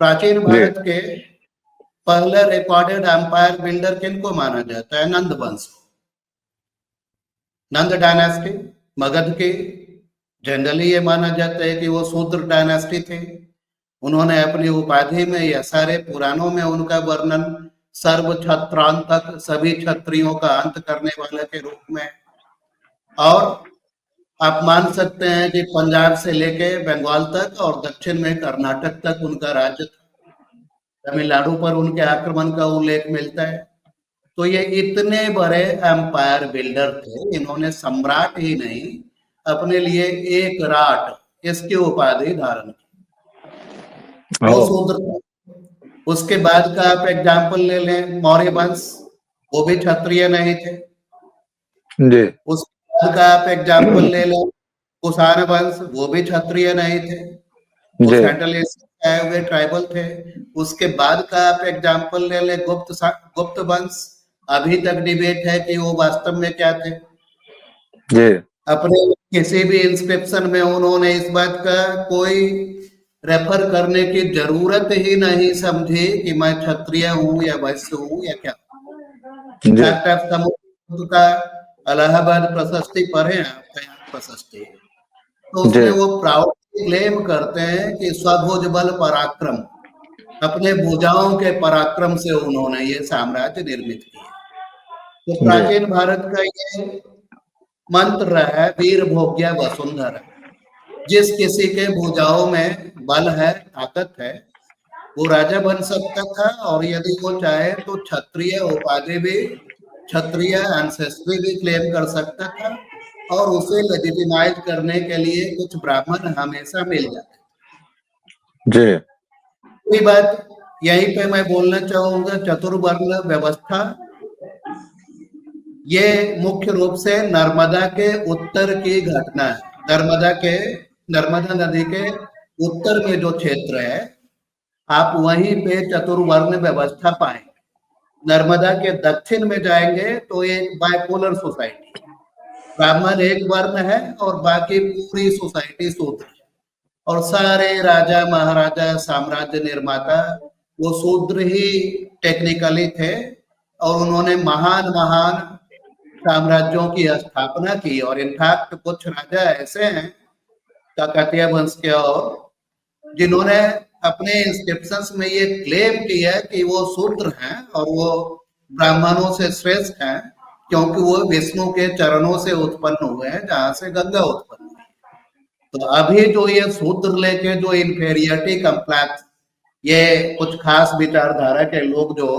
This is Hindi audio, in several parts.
प्राचीन जी भारत के पहले रिकॉर्डेड एम्पायर बिल्डर किनको माना जाता है? नंद वंश, नंद डायनेस्टी, मगध के। जनरली ये माना जाता है कि वो शूद्र डायनेस्टी थे। उन्होंने अपनी उपाधि में या सारे पुराणों में उनका वर्णन सर्व क्षत्रांतक, सभी क्षत्रियों का अंत करने वाले के रूप में। और आप मान सकते हैं कि पंजाब से लेके बंगाल तक और दक्षिण में कर्नाटक तक उनका राज्य था। तमिलनाडु पर उनके आक्रमण का उल्लेख मिलता है। तो ये इतने बड़े एम्पायर बिल्डर थे, इन्होंने सम्राट ही नहीं अपने लिए एक राट, इसकी उपाधि धारण की। वो ओ शूद्र था। उसके बाद का आप एग्जाम्पल ले लें, मौर्य वंश, वो भी क्षत्रिय नहीं थे। जी उसके बाद का आप एग्जाम्पल ले लें, कुषाण वंश, वो भी क्षत्रिय नहीं थे, वो जी सेंट्रल एशिया आए हुए ट्राइबल थे। उसके बाद का आप एग्जाम्पल ले लें, गुप्त वंश, अभी तक डिबेट है कि वो वास्तव में क्या थे। जी अपने किसी भी इंस्क्रिप्शन में उन्होंने इस बात का कोई रेफर करने की जरूरत ही नहीं समझी कि मैं क्षत्रिय हूँ या वैश्य हूँ या क्या। जी इनफैक्ट आप समुद्र का इलाहाबाद प्रशस्ति पढ़े आप, कयान प्रशस्ति, तो जी उसमें वो प्राउडली क्लेम करते हैं कि स्वभुज बल पराक्रम, अपने भुजाओं के पराक्रम से उन्होंने ये साम्राज्य निर्मित किया। तो जी प्राचीन भारत का ये मंत्र है, वीर भोग्य वसुंधरा। जिस किसी के भुजाओं में बल है, ताकत है, वो राजा बन सकता था। और यदि वो चाहे तो क्षत्रिय उपाधि भी, क्षत्रिय एंसेस्ट्री भी क्लेम कर सकता था। और उसे लेजिटिमाइज करने के लिए कुछ ब्राह्मण हमेशा मिल जाते। जी कोई बात यहीं पे मैं बोलना चाहूंगा, चतुर्वर्ण व्यवस्था ये मुख्य रूप से नर्मदा के उत्तर की घटना है। नर्मदा नदी के उत्तर में जो क्षेत्र है, आप वहीं पे चतुर्वर्ण व्यवस्था पाएंगे। नर्मदा के दक्षिण में जाएंगे तो एक बाइपोलर सोसाइटी, ब्राह्मण एक वर्ण है और बाकी पूरी सोसाइटी शूद्र है। और सारे राजा महाराजा साम्राज्य निर्माता वो शूद्र ही टेक्निकली थे। और उन्होंने महान महान साम्राज्यों की स्थापना की। और इनफैक्ट कुछ राजा ऐसे हैं काकतीय वंश के, और जिन्होंने अपने इंस्क्रिप्शंस में ये क्लेम किया कि वो शूद्र हैं और वो ब्राह्मणों से श्रेष्ठ हैं, क्योंकि वो विष्णु के चरणों से उत्पन्न हुए हैं, जहां से गंगा उत्पन्न हुई। तो अभी जो ये शूद्र लेके जो इंफेरियरिटी कम्प्लेक्स ये कुछ खास विचारधारा के लोग जो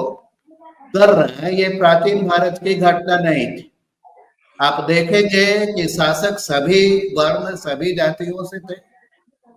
कर रहे हैं, ये प्राचीन भारत की घटना नहीं थी। आप देखेंगे कि शासक सभी वर्ण, सभी जातियों से थे।